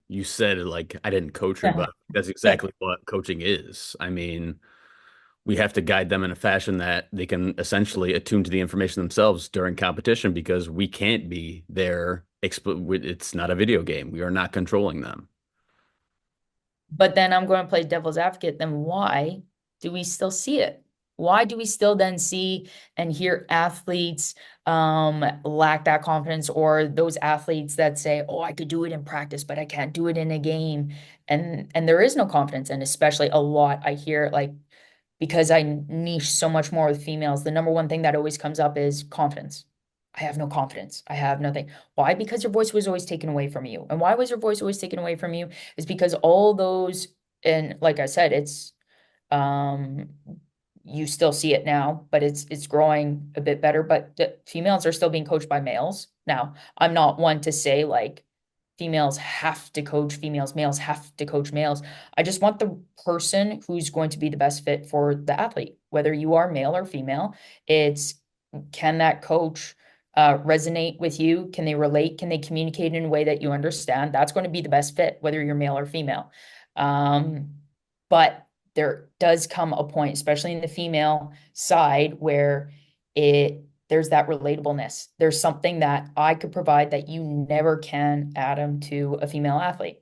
you said like I didn't coach her, but that's exactly what coaching is. I mean, we have to guide them in a fashion that they can essentially attune to the information themselves during competition because we can't be there. It's not a video game. We are not controlling them. But then I'm going to play devil's advocate. Then why do we still see it? Why do we still then see and hear athletes lack that confidence, or those athletes that say, "Oh, I could do it in practice, but I can't do it in a game," and there is no confidence, and especially a lot I hear like because I niche so much more with females, the number one thing that always comes up is confidence. I have no confidence. I have nothing. Why? Because your voice was always taken away from you. And why was your voice always taken away from you? Is because all those, and like I said, it's um you still see it now, but it's growing a bit better. But the females are still being coached by males. Now, I'm not one to say like females have to coach females, males have to coach males. I just want the person who's going to be the best fit for the athlete, whether you are male or female. It's can that coach resonate with you? Can they relate? Can they communicate in a way that you understand? That's going to be the best fit, whether you're male or female. Um, but there does come a point, especially in the female side, where there's that relatableness. There's something that I could provide that you never can, Adam, to a female athlete,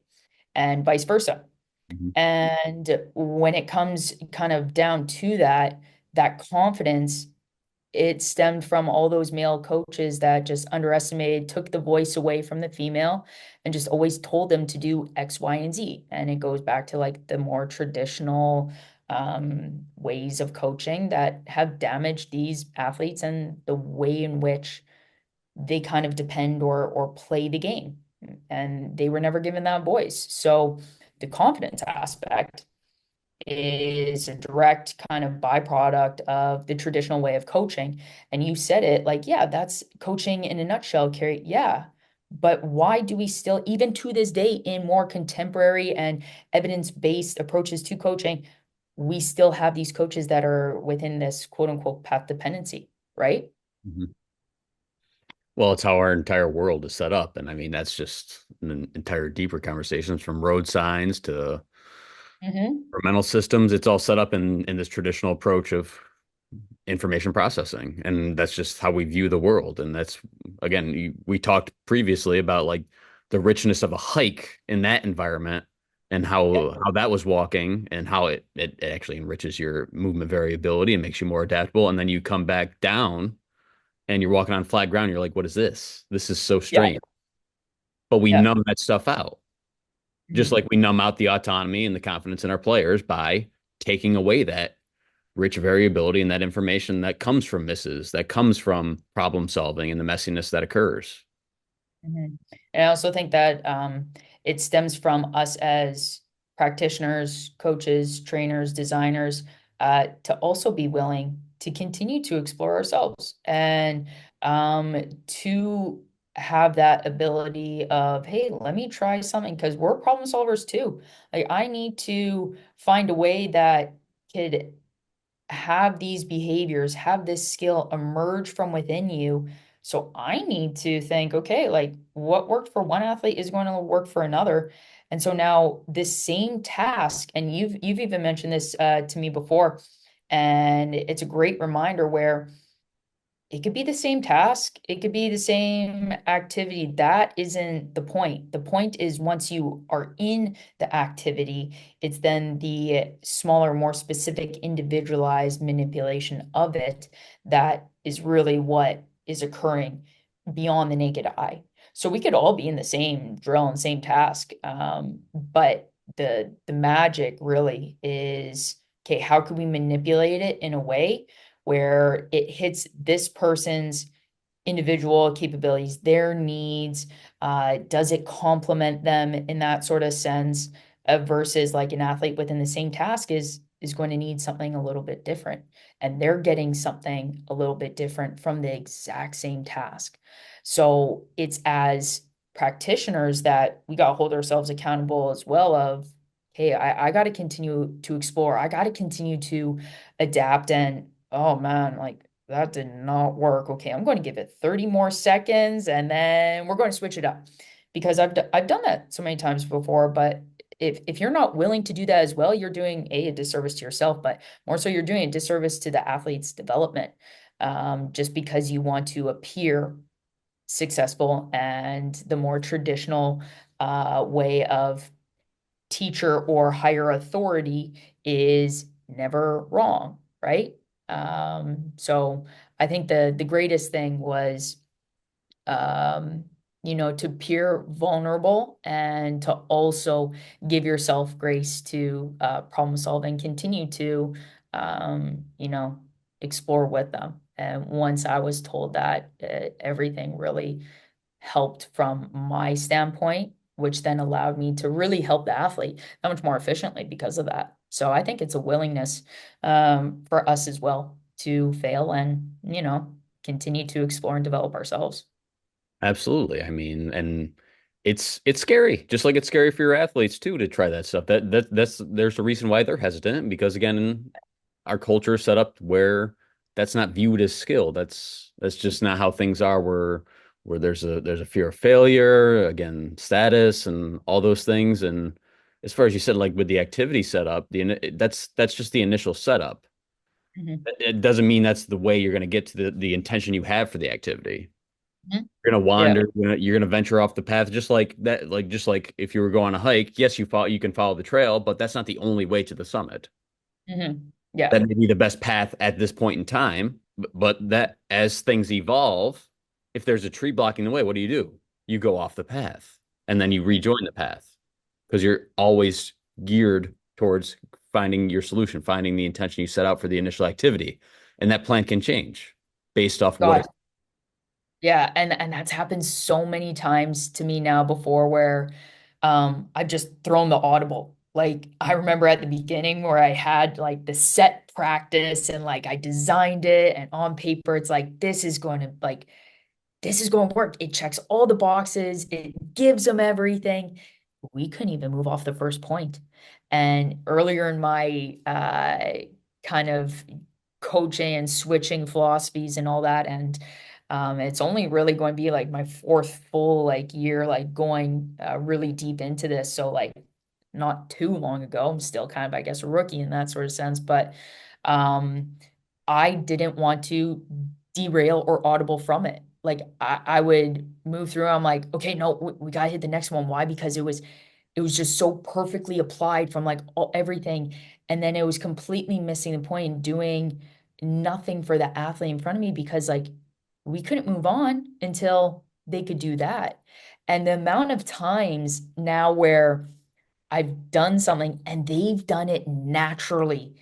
and vice versa. Mhm. And when it comes kind of down to that, that confidence, it stemmed from all those male coaches that just underestimated, took the voice away from the female, and just always told them to do X, Y, and Z. And it goes back to like the more traditional ways of coaching that have damaged these athletes and the way in which they kind of depend or play the game. And they were never given that voice. So the confidence aspect is a direct kind of byproduct of the traditional way of coaching. And you said it like, yeah, that's coaching in a nutshell, Kerry. Yeah. But why do we still, even to this day, in more contemporary and evidence-based approaches to coaching, we still have these coaches that are within this quote unquote path dependency, right? Mhm. Well, it's how our entire world is set up. And I mean, that's just an entire deeper conversations from road signs to Hmm. mental systems. It's all set up in this traditional approach of information processing. And that's just how we view the world. And that's, again, we talked previously about like the richness of a hike in that environment and Yeah. how that was walking and how it actually enriches your movement variability and makes you more adaptable. And then you come back down and you're walking on flat ground. You're like, what is this? This is so Yeah. strange. But we Yeah. numb that stuff out, just Mhm. like we numb out the autonomy and the confidence in our players by taking away that rich variability and that information that comes from misses, that comes from problem solving and the messiness that occurs. Mhm. And I also think that it stems from us as practitioners, coaches, trainers, designers, to also be willing to continue to explore ourselves and to have that ability of, hey, let me try something because we're problem solvers too. Like I need to find a way that could have these behaviors, have this skill emerge from within you. So I need to think, okay, like what worked for one athlete is going to work for another. And so now this same task, and you've even mentioned this to me before, and it's a great reminder where it could be the same task, it could be the same activity. That isn't the point. The point is once you are in the activity, it's then the smaller, more specific, individualized manipulation of it that is really what is occurring beyond the naked eye. So we could all be in the same drill and same task, but the magic really is, okay, how can we manipulate it in a way where it hits this person's individual capabilities, their needs? Does it complement them in that sort of sense? Versus like an athlete within the same task is going to need something a little bit different, and they're getting something a little bit different from the exact same task. So it's as practitioners that we got to hold ourselves accountable as well of, hey, I got to continue to explore. I got to continue to adapt. And oh man, like that did not work. Okay, I'm going to give it 30 more seconds and then we're going to switch it up because I've done that so many times before, but if you're not willing to do that as well, you're doing a disservice to yourself, but more so you're doing a disservice to the athlete's development, just because you want to appear successful, and the more traditional way of teacher or higher authority is never wrong, right? So I think the greatest thing was, um, to appear vulnerable and to also give yourself grace to problem solve and continue to, explore with them. And once I was told that, everything really helped from my standpoint, which then allowed me to really help the athlete that much more efficiently because of that. So I think it's a willingness, for us as well to fail and, continue to explore and develop ourselves. Absolutely. I mean, and it's scary, just like it's scary for your athletes too to try that stuff. That's there's a reason why they're hesitant because again, our culture is set up where that's not viewed as skill. That's just not how things are. Where there's a fear of failure, again, status and all those things. And as far as you said, like with the activity setup, that's just the initial setup. Mhm. It doesn't mean that's the way you're going to get to the intention you have for the activity. Mhm. You're gonna Yeah. wander, you're gonna venture off the path just like that, like just like if you were going on a hike, yes, you can follow the trail, but that's not the only way to the summit. Yeah. That may be the best path at this point in time, but that as things evolve, if there's a tree blocking the way, what do? You go off the path and then you rejoin the path because you're always geared towards finding your solution, finding the intention you set out for the initial activity. And that plan can change based off what God. it's. Yeah, and that's happened so many times to me now before where I've just thrown the audible. Like I remember at the beginning where I had like the set practice and like I designed it and on paper it's like this is going to work. It checks all the boxes. It gives them everything. We couldn't even move off the first point. And earlier in my kind of coaching and switching philosophies and all that, and it's only really going to be like my fourth full like year, like going really deep into this. So like not too long ago, I'm still kind of, I guess, a rookie in that sort of sense, but um, I didn't want to derail or audible from it. Like I would move through. I'm like, okay, no, we gotta hit the next one. Why? Because it was just so perfectly applied from like everything, and then it was completely missing the point and doing nothing for the athlete in front of me because like we couldn't move on until they could do that. And the amount of times now where I've done something and they've done it naturally,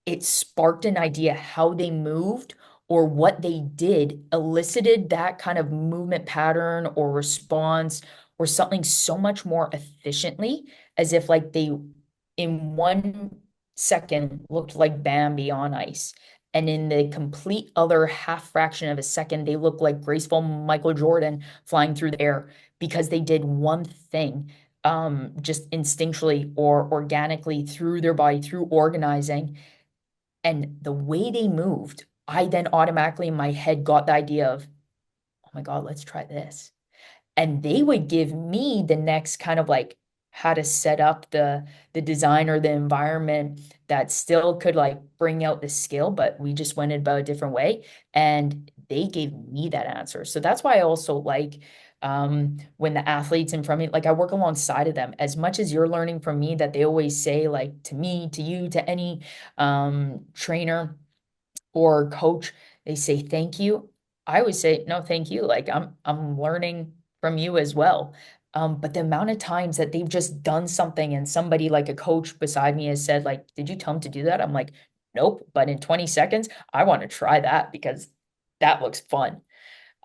it sparked an idea how they moved or what they did elicited that kind of movement pattern or response or something so much more efficiently, as if like they in 1 second looked like Bambi on ice, and in the complete other half fraction of a second they looked like graceful Michael Jordan flying through the air because they did one thing, just instinctually or organically through their body, through organizing, and the way they moved, I then automatically in my head got the idea of, oh my God, let's try this. And they would give me the next kind of like how to set up the design or the environment that still could like bring out the skill, but we just went about a different way. And they gave me that answer. So that's why I also like, when the athletes in front of me, like I work alongside of them as much as you're learning from me, that they always say like to me, to you, to any trainer or coach, they say thank you. I always say no, thank you. Like I'm learning from you as well. But the amount of times that they've just done something and somebody like a coach beside me has said, like, did you tell them to do that? I'm like, nope. But in 20 seconds, I want to try that because that looks fun.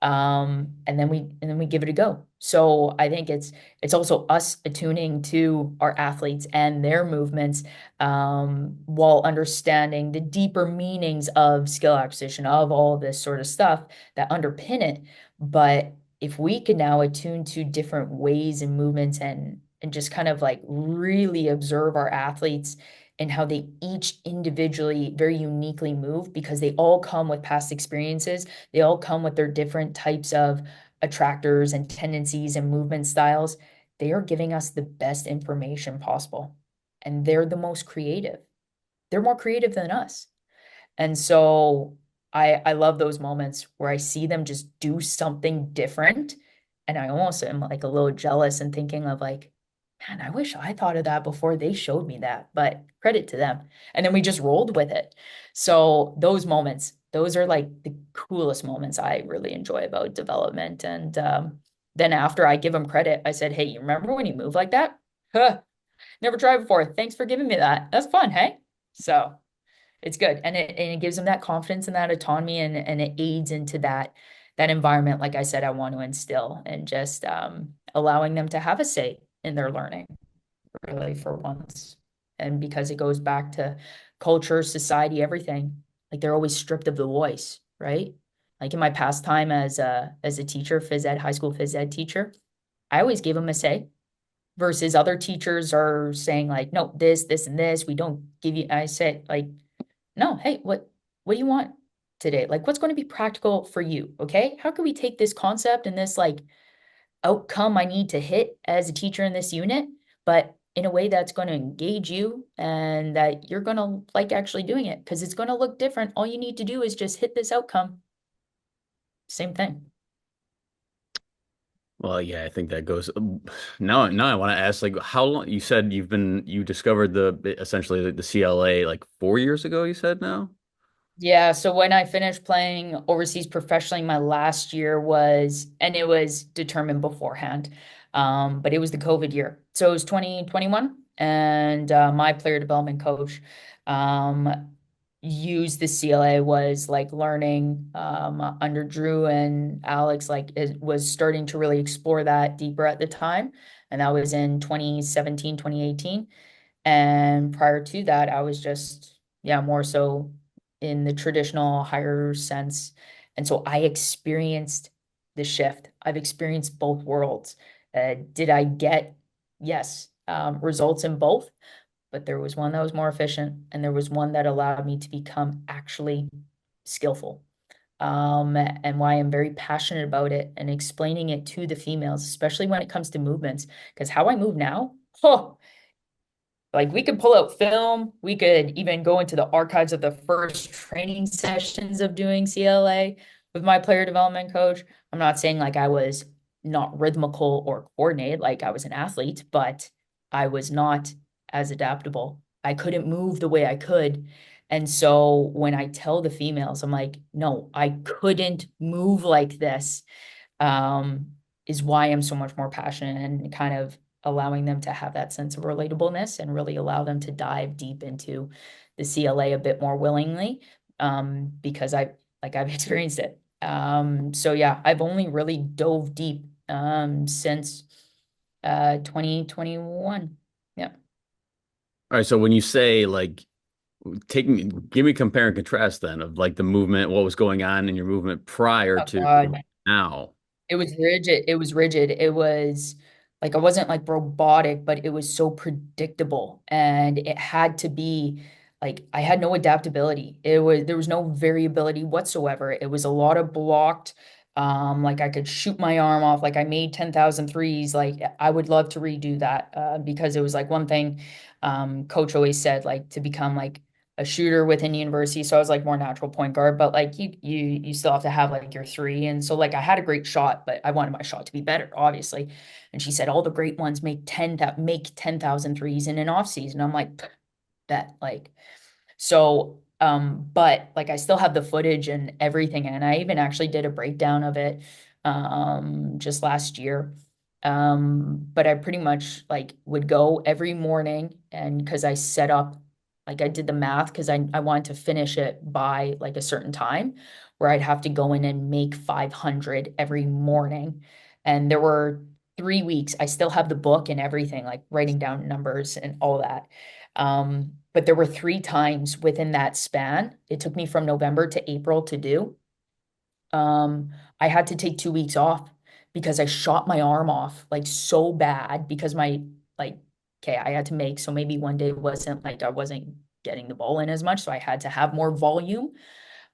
And then we give it a go. So I think it's also us attuning to our athletes and their movements, while understanding the deeper meanings of skill acquisition, of all this sort of stuff that underpin it. But if we could now attune to different ways and movements, and just kind of like really observe our athletes and how they each individually very uniquely move, because they all come with past experiences, they all come with their different types of attractors and tendencies and movement styles, they are giving us the best information possible. And they're the most creative. They're more creative than us. And so I love those moments where I see them just do something different. And I almost am like a little jealous and thinking of like, man, I wish I thought of that before they showed me that, but credit to them. And then we just rolled with it. So those moments, those are like the coolest moments I really enjoy about development. And then after I give them credit, I said, hey, you remember when you moved like that? Huh, never tried before. Thanks for giving me that. That's fun, hey? So it's good. And it gives them that confidence and that autonomy and it aids into that environment, like I said, I want to instill and just allowing them to have a say in their learning, really, for once. And because it goes back to culture, society, everything, like they're always stripped of the voice, right? Like in my past time as a teacher, phys ed, high school phys ed teacher, I always gave them a say versus other teachers are saying like, no, this, and this, we don't give you. I said like, no, hey, what do you want today? Like, what's going to be practical for you? Okay. How can we take this concept and this like outcome I need to hit as a teacher in this unit, but in a way that's going to engage you and that you're going to like actually doing it because it's going to look different. All you need to do is just hit this outcome. Same thing. Well, yeah, I think that goes. Now I want to ask, like, how long you said you discovered essentially the CLA like 4 years ago, you said now? Yeah, so when I finished playing overseas professionally, my last year was, and it was determined beforehand, but it was the COVID year. So it was 2021, and my player development coach used the CLA, was like learning under Drew and Alex, like it was starting to really explore that deeper at the time. And that was in 2017, 2018. And prior to that, I was just, yeah, more so in the traditional higher sense. And so I experienced the shift. I've experienced both worlds. Did I get, yes, results in both? But there was one that was more efficient, and there was one that allowed me to become actually skillful. And why I'm very passionate about it and explaining it to the females, especially when it comes to movements, because how I move now, oh, like we could pull out film, we could even go into the archives of the first training sessions of doing CLA with my player development coach. I'm not saying like I was not rhythmical or coordinated, like I was an athlete, but I was not as adaptable. I couldn't move the way I could. And so when I tell the females, I'm like, no, I couldn't move like this, um, is why I'm so much more passionate and kind of allowing them to have that sense of relatableness and really allow them to dive deep into the CLA a bit more willingly, because I've experienced it. So yeah, I've only really dove deep since 2021. Yeah. All right, so when you say like give me compare and contrast then of like the movement, what was going on in your movement prior Oh to God. now. It was rigid. It was rigid. It was like I wasn't like robotic, but it was so predictable. And it had to be like I had no adaptability. There was no variability whatsoever. It was a lot of blocked, like I could shoot my arm off, like I made 10,000 threes. Like I would love to redo that because it was like one thing coach always said, like to become like a shooter within university. So I was like more natural point guard, but like you still have to have like your three. And so like I had a great shot, but I wanted my shot to be better, obviously. And she said all the great ones make 10,000 threes in an off season. I'm like, bet like so, but like I still have the footage and everything, and I even actually did a breakdown of it just last year. But I pretty much like would go every morning and because I set up like I did the math because I wanted to finish it by like a certain time where I'd have to go in and make 500 every morning. And there were 3 weeks. I still have the book and everything, like writing down numbers and all that. But there were 3 times within that span. It took me from November to April to do. Um, I had to take 2 weeks off because I shot my arm off like so bad because my like okay, I had to make so maybe one day wasn't like I wasn't getting the ball in as much, so I had to have more volume.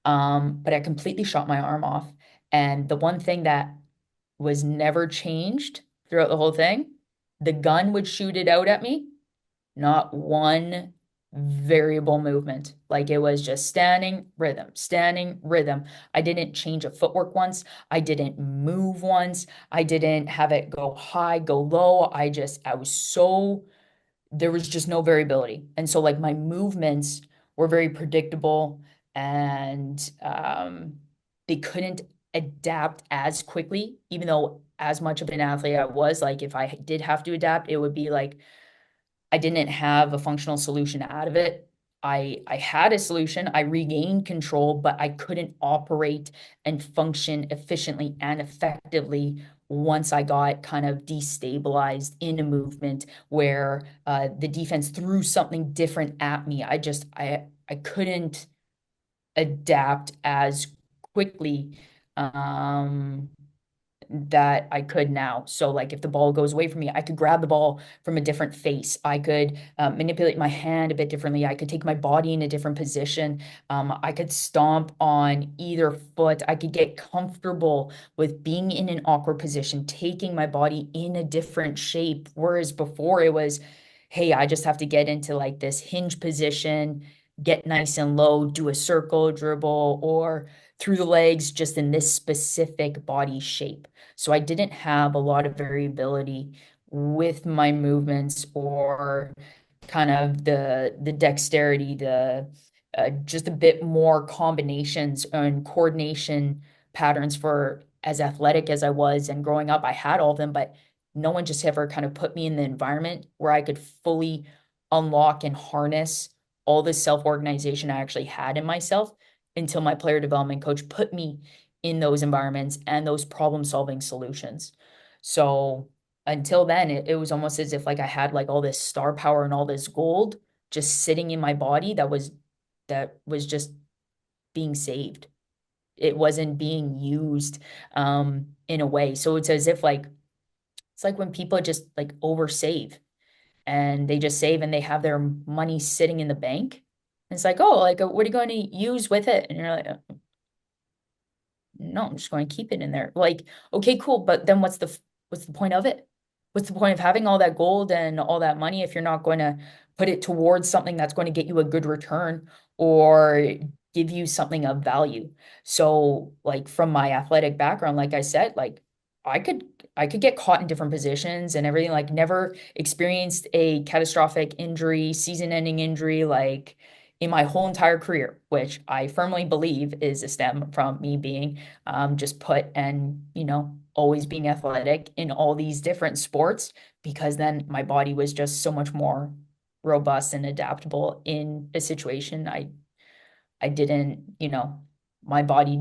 But I completely shot my arm off. And the one thing that was never changed throughout the whole thing. The gun would shoot it out at me, not one variable movement. Like it was just standing, rhythm, standing, rhythm. I didn't change a footwork once. I didn't move once. I didn't have it go high, go low. I was so, there was just no variability. And so like my movements were very predictable and they couldn't adapt as quickly, even though as much of an athlete I was, like if I did have to adapt, it would be like I didn't have a functional solution out of it. I had a solution. I regained control, but I couldn't operate and function efficiently and effectively once I got kind of destabilized in a movement where the defense threw something different at me. I couldn't adapt as quickly. That I could now. So like if the ball goes away from me, I could grab the ball from a different face. I could manipulate my hand a bit differently. I could take my body in a different position. I could stomp on either foot. I could get comfortable with being in an awkward position, taking my body in a different shape. Whereas before it was, hey, I just have to get into like this hinge position, get nice and low, do a circle dribble, or through the legs just in this specific body shape. So I didn't have a lot of variability with my movements or kind of the dexterity, the just a bit more combinations and coordination patterns for as athletic as I was and growing up, I had all of them, but no one just ever kind of put me in the environment where I could fully unlock and harness all the self-organization I actually had in myself until my player development coach put me in those environments and those problem-solving solutions. So until then, it was almost as if like I had like all this star power and all this gold just sitting in my body that was just being saved. It wasn't being used in a way. So it's as if like it's like when people just like oversave and they just save and they have their money sitting in the bank. And it's like, oh, like what are you going to use with it? And you're like, no, I'm just going to keep it in there. Like, okay, cool, but then what's the point of it? What's the point of having all that gold and all that money if you're not going to put it towards something that's going to get you a good return or give you something of value? So, like from my athletic background, like I said, like I could I could get caught in different positions and everything, like never experienced a catastrophic injury, season-ending injury, like in my whole entire career, which I firmly believe is a stem from me being just put and, always being athletic in all these different sports, because then my body was just so much more robust and adaptable in a situation. I didn't, my body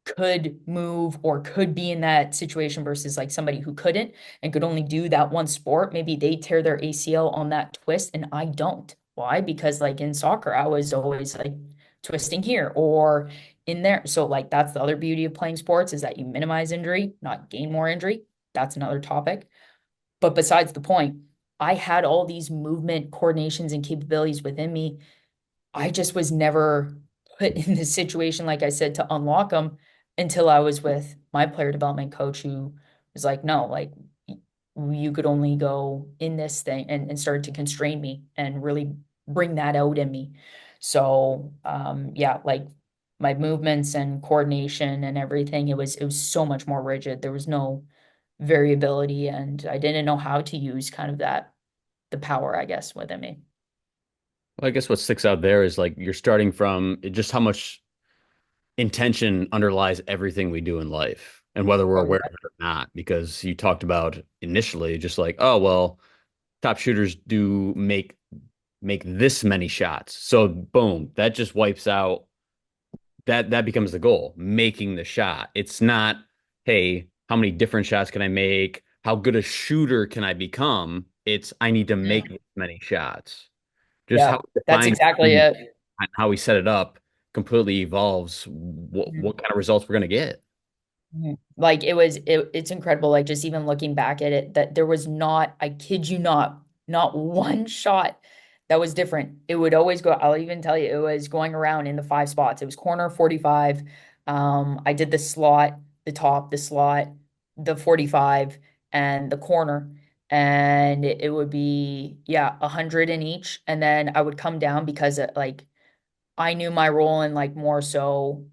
could move or could be in that situation versus like somebody who couldn't and could only do that one sport. Maybe they tear their ACL on that twist and I don't. Why? Because like in soccer, I was always like twisting here or in there. So like that's the other beauty of playing sports is that you minimize injury, not gain more injury. That's another topic. But besides the point, I had all these movement coordinations and capabilities within me. I just was never put in this situation, like I said, to unlock them until I was with my player development coach who was like, no, like you could only go in this thing and started to constrain me and really bring that out in me. So yeah, like my movements and coordination and everything, it was so much more rigid. There was no variability and I didn't know how to use kind of the power, I guess, within me. Well, I guess what sticks out there is like you're starting from just how much intention underlies everything we do in life and whether we're Oh, aware yeah. of it or not. Because you talked about initially just like, oh, well, top shooters do make this many shots. So boom, that just wipes out that becomes the goal, making the shot. It's not, hey, how many different shots can I make? How good a shooter can I become? It's I need to make this many shots. Just Yeah, how we that's define exactly and it. how we set it up completely evolves what kind of results we're going to get. Like it's incredible. Like just even looking back at it, that there was not, I kid you not, not one shot that was different. It would always go, I'll even tell you, it was going around in the five spots. It was corner 45. I did the slot, the top, the slot, the 45 and the corner. And it would be, yeah, 100 in each. And then I would come down because like I knew my role and like more so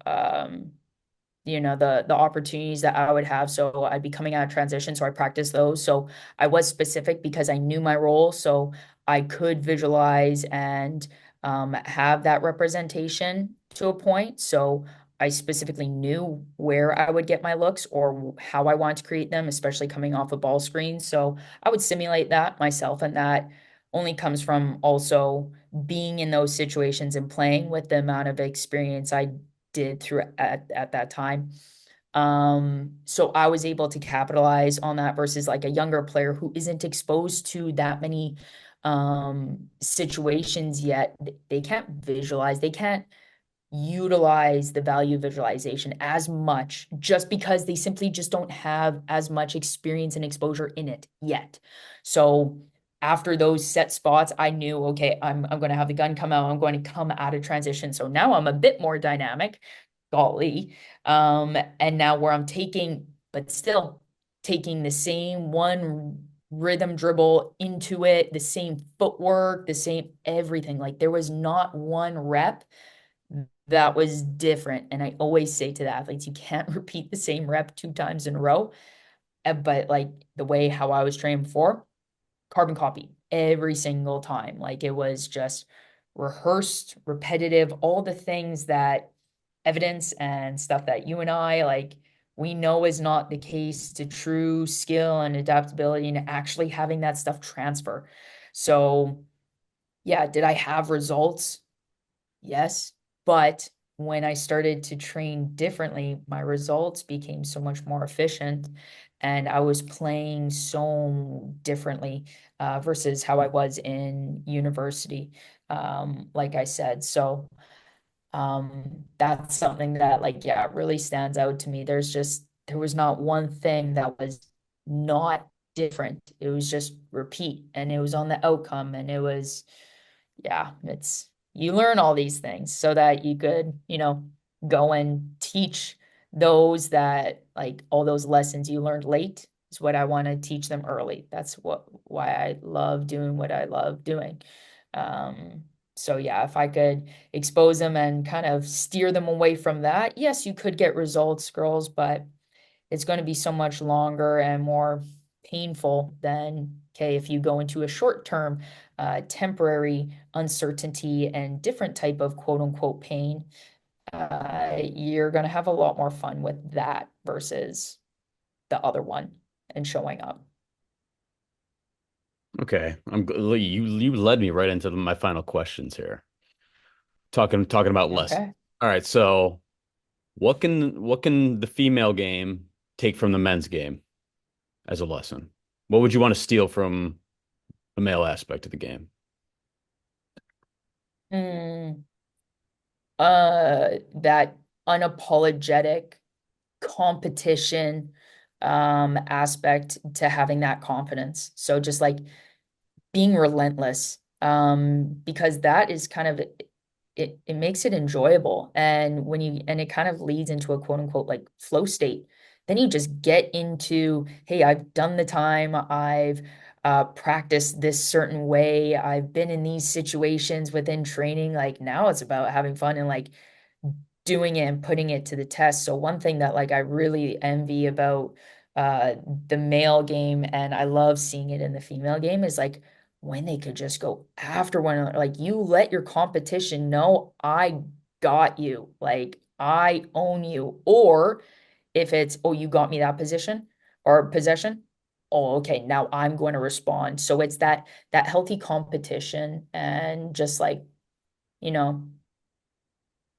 the opportunities that I would have. So I'd be coming out of transition, so I practiced those. So I was specific because I knew my role, so I could visualize and have that representation to a point. So I specifically knew where I would get my looks or how I wanted to create them, especially coming off a ball screen. So I would simulate that myself, and that only comes from also being in those situations and playing with the amount of experience I did through at that time. So I was able to capitalize on that versus like a younger player who isn't exposed to that many situations yet. They can't visualize, they can't utilize the value of visualization as much just because they simply just don't have as much experience and exposure in it yet. So after those set spots, I knew, okay, I'm going to have the gun come out. I'm going to come out of transition. So now I'm a bit more dynamic, golly. And now where I'm taking, but still taking the same one rhythm dribble into it, the same footwork, the same everything. Like there was not one rep that was different. And I always say to the athletes, you can't repeat the same rep 2 times in a row. But like the way how I was trained before, carbon copy every single time. Like it was just rehearsed, repetitive, all the things that evidence and stuff that you and I like we know is not the case to true skill and adaptability and actually having that stuff transfer. So yeah, did I have results? Yes, but when I started to train differently, my results became so much more efficient, and I was playing so differently versus how I was in university, like I said. So that's something that, like, yeah, really stands out to me. There was not one thing that was not different. It was just repeat, and it was on the outcome, and it was yeah, it's you learn all these things so that you could, go and teach those that like all those lessons you learned late is what I want to teach them early. That's why I love doing what I love doing. Um, so yeah, if I could expose them and kind of steer them away from that, yes, you could get results, girls, but it's going to be so much longer and more painful than, okay, if you go into a short term, temporary uncertainty and different type of quote unquote pain, you're going to have a lot more fun with that versus the other one and showing up. Okay, you led me right into my final questions here. Talking about lessons. Okay. All right, so what can the female game take from the men's game as a lesson? What would you want to steal from the male aspect of the game? Mm, that unapologetic competition aspect to having that confidence. So just like being relentless because that is kind of it makes it enjoyable and when you and it kind of leads into a quote unquote like flow state then you just get into hey I've done the time I've practiced this certain way I've been in these situations within training like now it's about having fun and like doing it and putting it to the test. So one thing that like I really envy about uh the male game and I love seeing it in the female game is like when they could just go after one another. Like you let your competition know I got you. Like I own you. Or if it's, oh, you got me that position or possession. Oh, okay, now I'm going to respond. So it's that healthy competition and just like, you know,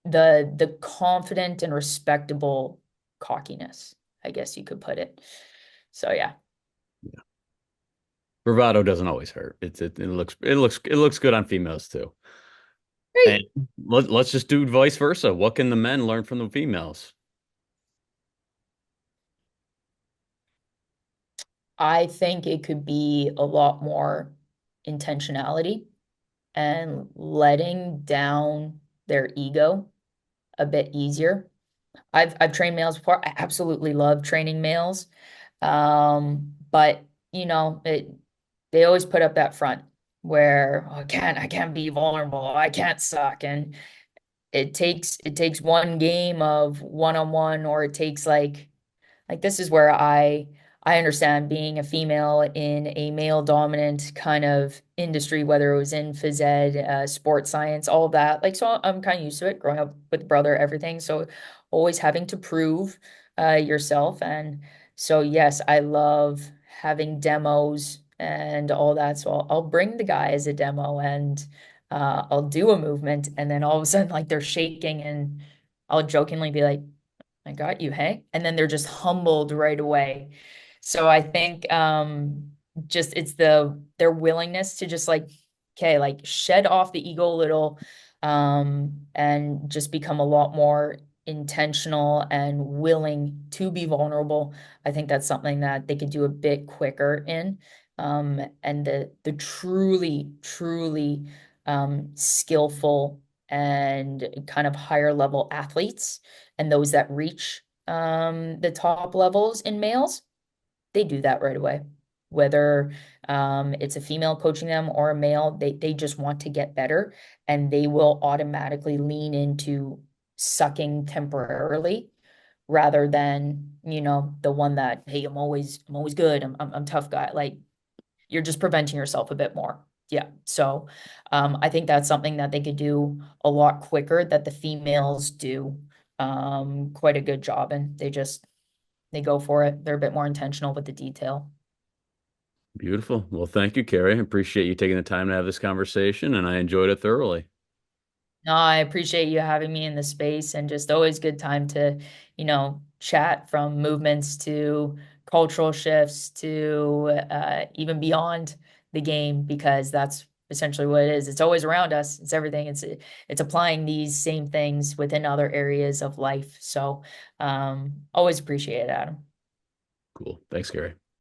the confident and respectable cockiness, I guess you could put it. So yeah. Bravado doesn't always hurt. It looks good on females too. And Great. let's just do vice versa. What can the men learn from the females? I think it could be a lot more intentionality and letting down their ego a bit easier. I've trained males before. I absolutely love training males. But they always put up that front where, "Oh, I can't be vulnerable. I can't suck." And it takes one game of one-on-one, or it takes like this is where I understand being a female in a male dominant kind of industry, whether it was in phys ed, sports science, all of that. Like, so I'm kind of used to it growing up with brother, everything. So always having to prove yourself. And so, yes, I love having demos and all that. So I'll bring the guy as a demo, and I'll do a movement. And then all of a sudden, like, they're shaking, and I'll jokingly be like, "I got you, hey." And then they're just humbled right away. So I think just it's their willingness to just like, okay, like shed off the ego a little, and just become a lot more intentional and willing to be vulnerable. I think that's something that they could do a bit quicker in. And the truly, truly skillful and kind of higher level athletes, and those that reach the top levels in males, they do that right away. Whether it's a female coaching them or a male, they just want to get better, and they will automatically lean into sucking temporarily rather than, the one that, "Hey, I'm always good. I'm tough guy." Like, you're just preventing yourself a bit more. Yeah. So I think that's something that they could do a lot quicker, that the females do quite a good job. And they go for it. They're a bit more intentional with the detail. Beautiful. Well, thank you, Kerry. I appreciate you taking the time to have this conversation, and I enjoyed it thoroughly. No, I appreciate you having me in the space, and just always good time to, chat, from movements to cultural shifts to even beyond the game, because that's essentially what it is. It's always around us. It's everything. It's applying these same things within other areas of life. So always appreciate it, Adam. Cool. Thanks, Kerry.